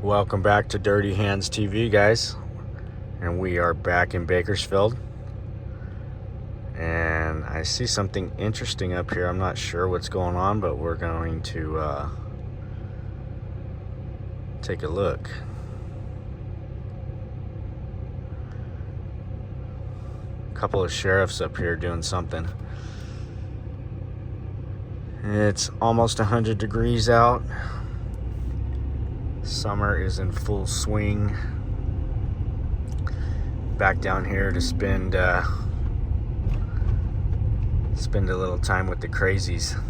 Welcome back to Dirty Hands TV, guys. And we are back in Bakersfield. And I see something interesting up here. I'm not sure what's going on, but we're going to take a look. A couple of sheriffs up here doing something. It's almost 100 degrees out. Summer is in full swing. Back down here to spend a little time with the crazies.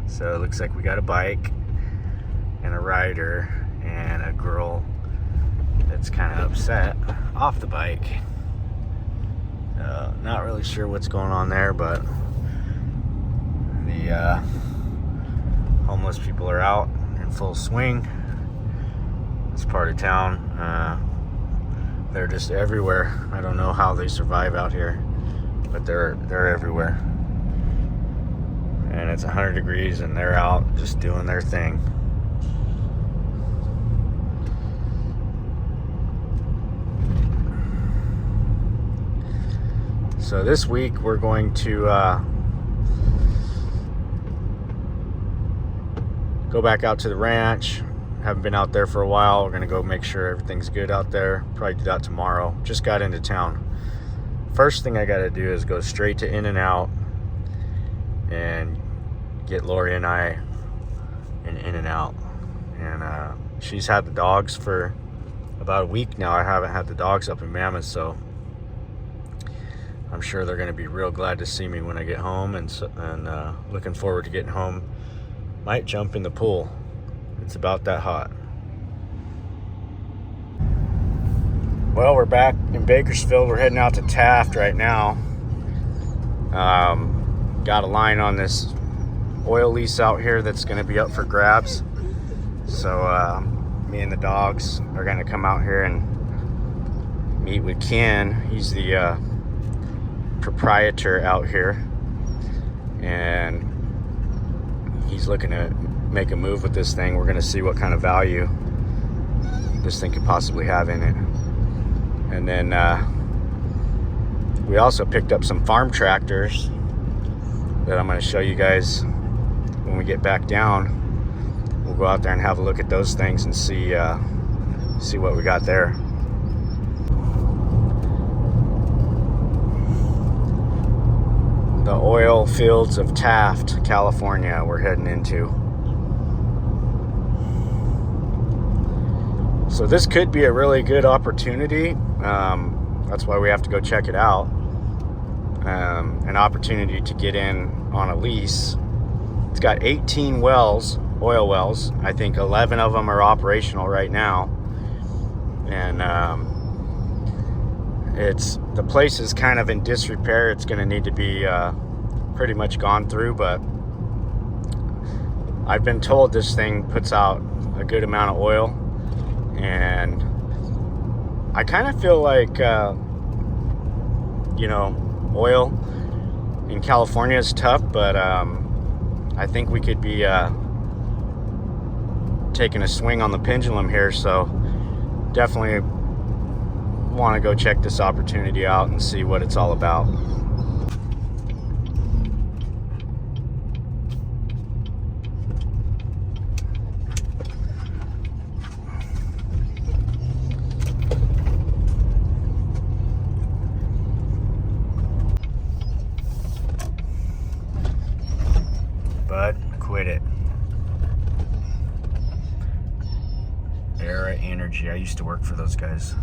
So it looks like we got a bike and a rider and a girl that's kind of upset off the bike. Not really sure what's going on there, but the homeless people are out in full swing. This part of town, they're just everywhere. I don't know how they survive out here, but they're everywhere. And it's 100 degrees and they're out just doing their thing. So this week we're going to go back out to the ranch. Haven't been out there for a while. We're gonna go make sure everything's good out there. Probably do that tomorrow. Just got into town. First thing I gotta do is go straight to In-N-Out and get Lori and I in In-N-Out. And she's had the dogs for about a week now. I haven't had the dogs up in Mammoth, so I'm sure they're gonna be real glad to see me when I get home, and looking forward to getting home. Might jump in the pool. It's about that hot. Well, we're back in Bakersfield. We're heading out to Taft right now. Got a line on this oil lease out here that's going to be up for grabs. So me and the dogs are going to come out here and meet with Ken. He's the proprietor out here, and he's looking to make a move with this thing. We're going to see what kind of value this thing could possibly have in it. And then we also picked up some farm tractors that I'm going to show you guys when we get back down. We'll go out there and have a look at those things and see what we got there. The oil fields of Taft, California, we're heading into. So this could be a really good opportunity. That's why we have to go check it out. An opportunity to get in on a lease. It's got 18 wells, oil wells. I think 11 of them are operational right now. And the place is kind of in disrepair. It's going to need to be pretty much gone through, but I've been told this thing puts out a good amount of oil. And I kind of feel like, oil in California is tough, but I think we could be taking a swing on the pendulum here. So definitely want to go check this opportunity out and see what it's all about. Bud, quit it. Era Energy. I used to work for those guys.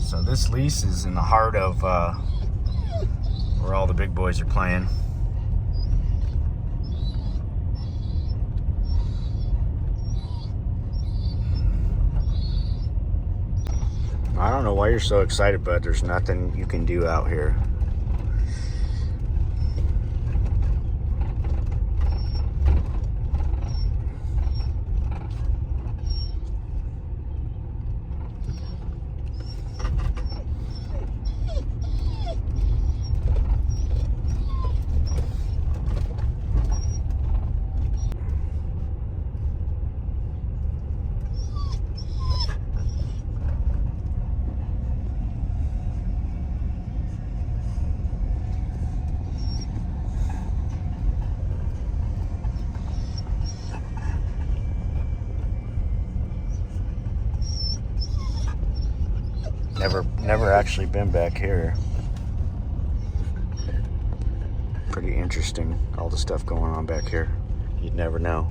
So this lease is in the heart of where all the big boys are playing. I don't know why you're so excited, but there's nothing you can do out here. Never actually been back here. Pretty interesting, all the stuff going on back here. You'd never know.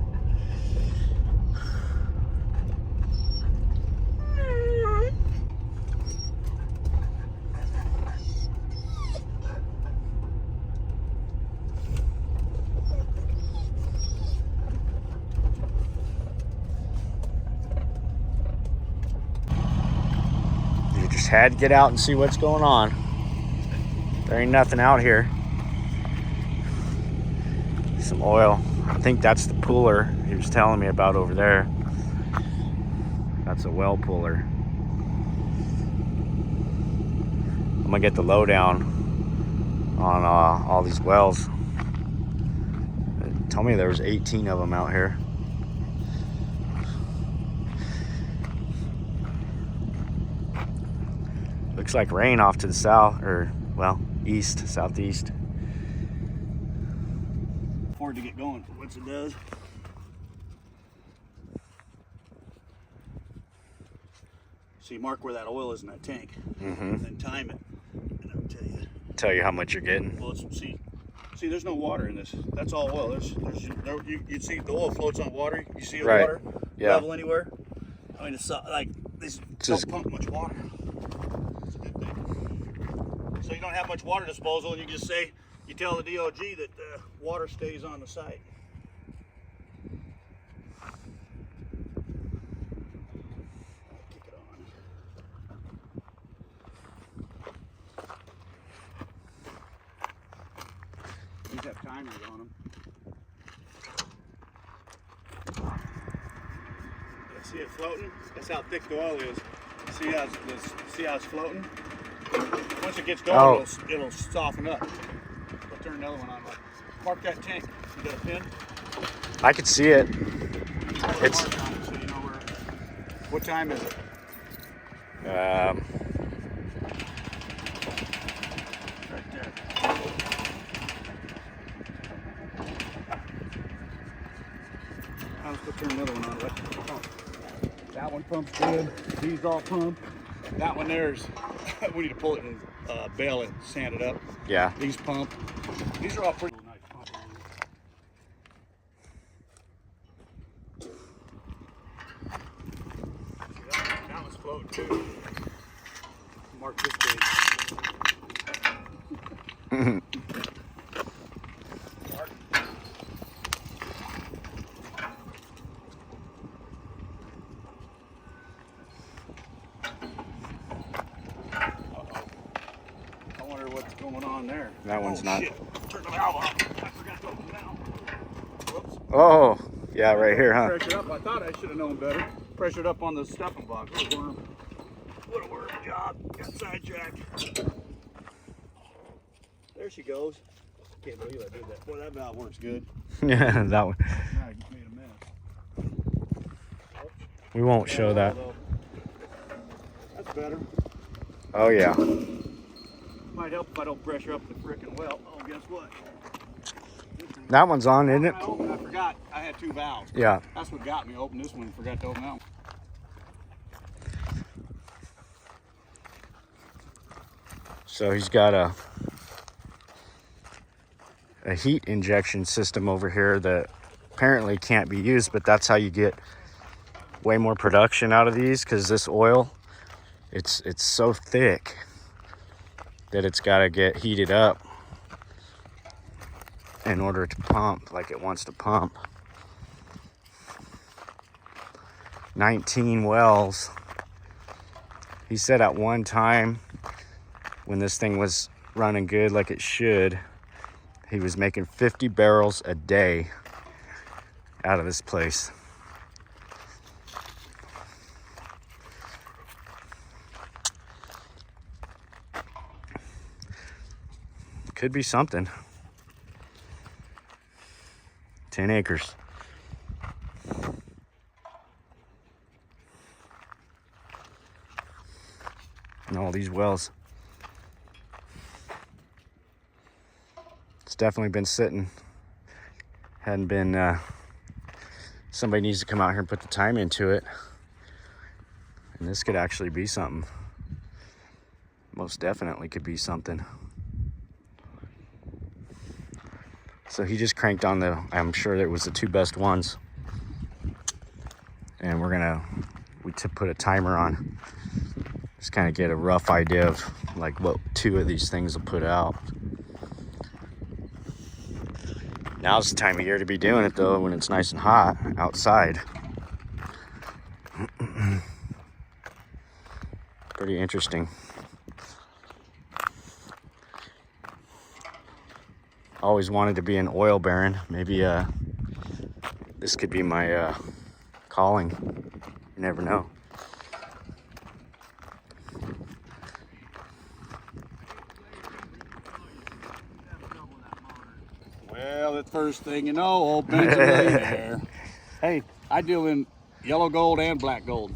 You just had to get out and see what's going on. There ain't nothing out here. Some oil. I think that's the puller he was telling me about over there. That's a well puller. I'm gonna get the lowdown on all these wells. They told me there was 18 of them out here. Looks like rain off to the south, or well, east, southeast. To get going for once it does. So you mark where that oil is in that tank, and then time it, and it'll tell you how much you're getting. Well, see, there's no water in this. That's all oil. You see the oil floats on water. You see the water level anywhere? I mean, it's like this don't pump much water. It's a good thing. So you don't have much water disposal, and you just say. You tell the DOG that water stays on the site. Kick it on. These have timers on them. Yeah, see it floating? That's how thick the oil is. See how it's floating? Once it gets going, it'll soften up. Turn another one on. Mark that tank. You got a pin? I could see it. It's. So you know where. What time is it? Right there. Let's go turn another one on. That one pumps good. These all pump. That one there's. We need to pull it and bale it, sand it up. Yeah. These pump. These are all pretty nice pumping. That one's floating too. Mark this big. Mark. I wonder what's going on there. That one's not. Shit. Turn the valve off. I forgot to open the valve. Whoops. Oh, yeah, right here, huh? Pressure up. I thought I should have known better. Pressured up on the stuffing box. What a worm. What a worm job. Got sidetracked. There she goes. Can't believe I did that. Boy, that valve works good. Yeah, that one. Now I just made a mess. We won't show that. That's better. Oh, yeah. Might help if I don't pressure up the frickin' well. Oh, guess what? That one's on, isn't it? I forgot. I had two valves. Yeah. That's what got me. Opened this one and forgot to open that one. So he's got a heat injection system over here that apparently can't be used, but that's how you get way more production out of these, because this oil, it's so thick that it's got to get heated up in order to pump like it wants to pump. 19 wells. He said at one time when this thing was running good like it should, he was making 50 barrels a day out of this place. Could be something. 10 acres. And all these wells. It's definitely been sitting. Hadn't been, somebody needs to come out here and put the time into it. And this could actually be something. most definitely could be something. So he just cranked on I'm sure it was the 2 best ones. And we put a timer on. Just kind of get a rough idea of like what 2 of these things will put out. Now's the time of year to be doing it though, when it's nice and hot outside. Pretty interesting. Always wanted to be an oil baron. Maybe this could be my calling. You never know. Well, the first thing you know, old Ben's a millionaire. Hey, I deal in yellow gold and black gold.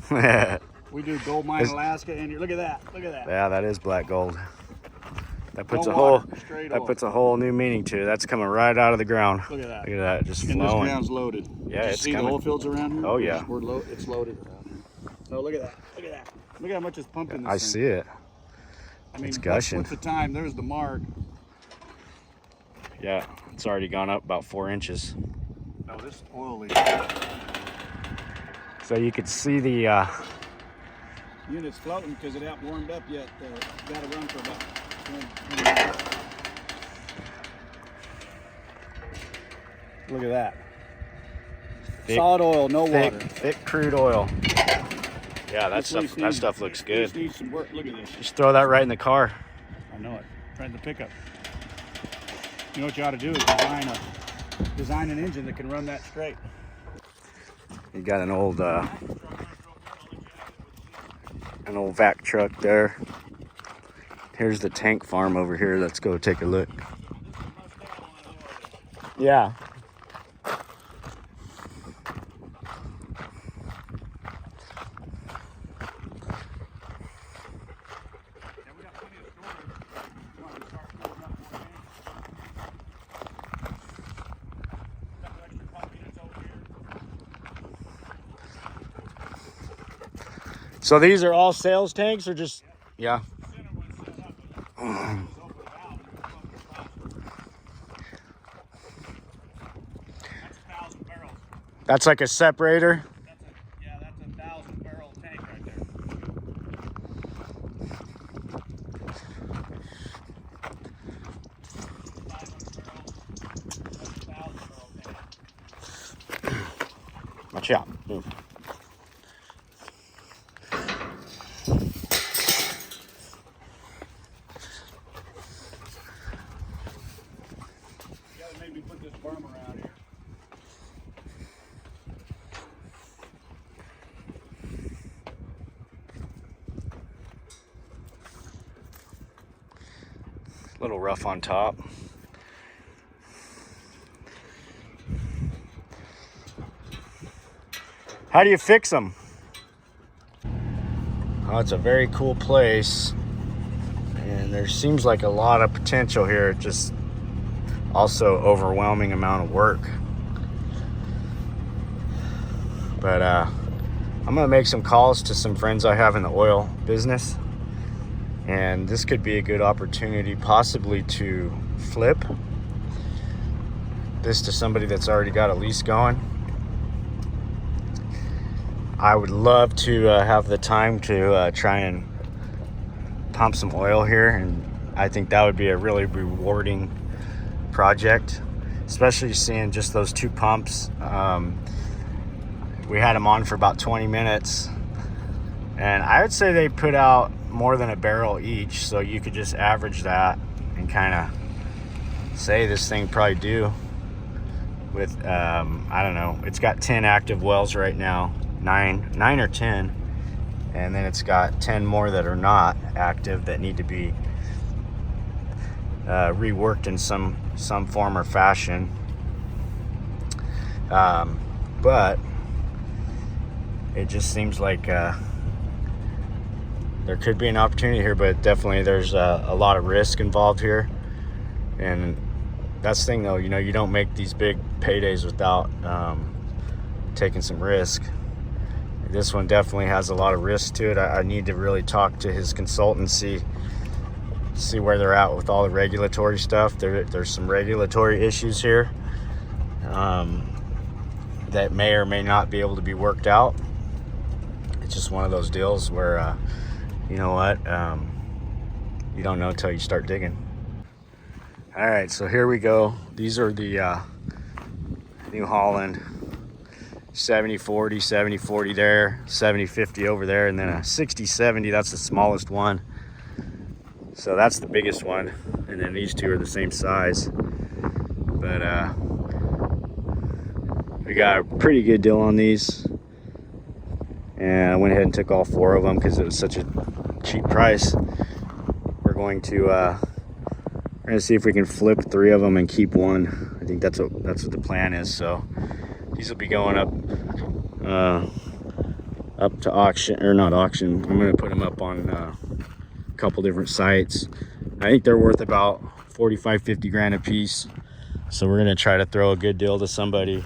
We do gold mine in Alaska, and look at that. Look at that. Yeah, that is black gold. That puts puts a whole new meaning to it. That's coming right out of the ground. Look at that. Look at that, just flowing. And this ground's loaded. Yeah, it's see coming. the oil fields around here? Oh yeah. It's loaded around here. No, look at that. Look at that. Look at how much is pumping this I thing. see it. I mean, it's gushing. What's the time? There's the mark. Yeah, it's already gone up about 4 inches. No, this oil leak. So you could see the unit's floating because it hasn't warmed up yet. Got to run for about 20 minutes. Look at that. Solid oil, no water. Thick crude oil. Yeah, that stuff looks good. Needs some work. Look at this. Just throw that right in the car. I know it. Right in the pickup. You know what you ought to do is design an engine that can run that straight. You got an old vac truck there. Here's the tank farm over here. Let's go take a look. Yeah. So these are all sales tanks or just, yeah. That's like a separator? That's a 1,000 barrel tank right there. Watch out. Move. Maybe put this berm around here. A little rough on top. How do you fix them? Oh, it's a very cool place. And there seems like a lot of potential here. Just also overwhelming amount of work. But I'm gonna make some calls to some friends I have in the oil business, and this could be a good opportunity possibly to flip this to somebody that's already got a lease going. I would love to have the time to try and pump some oil here, and I think that would be a really rewarding project, especially seeing just those 2 pumps. We had them on for about 20 minutes, and I would say they put out more than a barrel each, so you could just average that and kind of say this thing probably do with I don't know, it's got 10 active wells right now, 9 or 10, and then it's got 10 more that are not active that need to be reworked in some form or fashion. But it just seems like there could be an opportunity here, but definitely there's a lot of risk involved here. And that's the thing though, you know, you don't make these big paydays without taking some risk. This one definitely has a lot of risk to it. I need to really talk to his consultant, see see where they're at with all the regulatory stuff. There's some regulatory issues here that may or may not be able to be worked out. It's just one of those deals where, you know what, you don't know until you start digging. All right, so here we go. These are the New Holland 70-40, 70-40 there, 70-50 over there, and then a 60-70, that's the smallest one. So that's the biggest one, and then these two are the same size. But we got a pretty good deal on these, and I went ahead and took all 4 of them because it was such a cheap price. We're going to see if we can flip 3 of them and keep 1. I think that's what the plan is. So these will be going up to auction, or not auction. I'm going to put them up on a couple different sites. I think they're worth about 45-50 grand a piece. So we're going to try to throw a good deal to somebody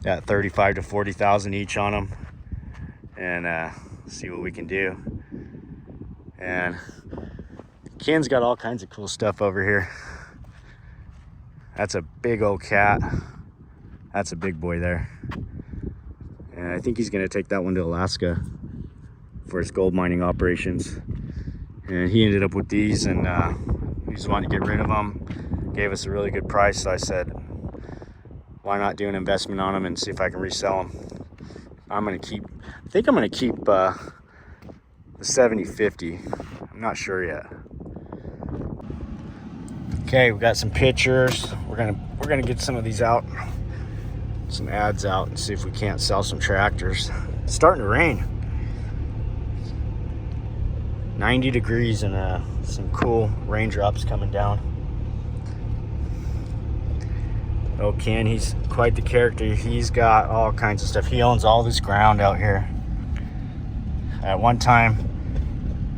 at 35 to 40,000 each on them, and see what we can do. And Ken's got all kinds of cool stuff over here. That's a big old cat. That's a big boy there. And I think he's gonna take that one to Alaska for his gold mining operations. And he ended up with these, and he just wanted to get rid of them. Gave us a really good price, so I said, why not do an investment on them and see if I can resell them. I think I'm gonna keep the 70-50. I'm not sure yet. Okay, we got some pictures. We're gonna get some of these out, some ads out, and see if we can't sell some tractors. It's starting to rain. 90 degrees and some cool raindrops coming down. Oh, Ken, he's quite the character. He's got all kinds of stuff. He owns all this ground out here. At one time,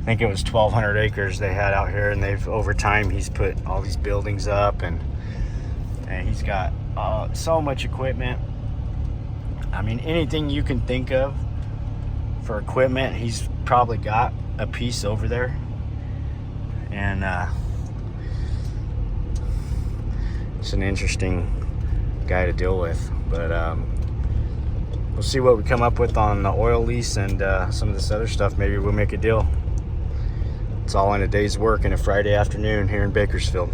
I think it was 1,200 acres they had out here, and over time he's put all these buildings up, and he's got so much equipment. I mean, anything you can think of for equipment, he's probably got a piece over there. And it's an interesting guy to deal with, but we'll see what we come up with on the oil lease and some of this other stuff. Maybe we'll make a deal. It's all in a day's work and a Friday afternoon here in Bakersfield.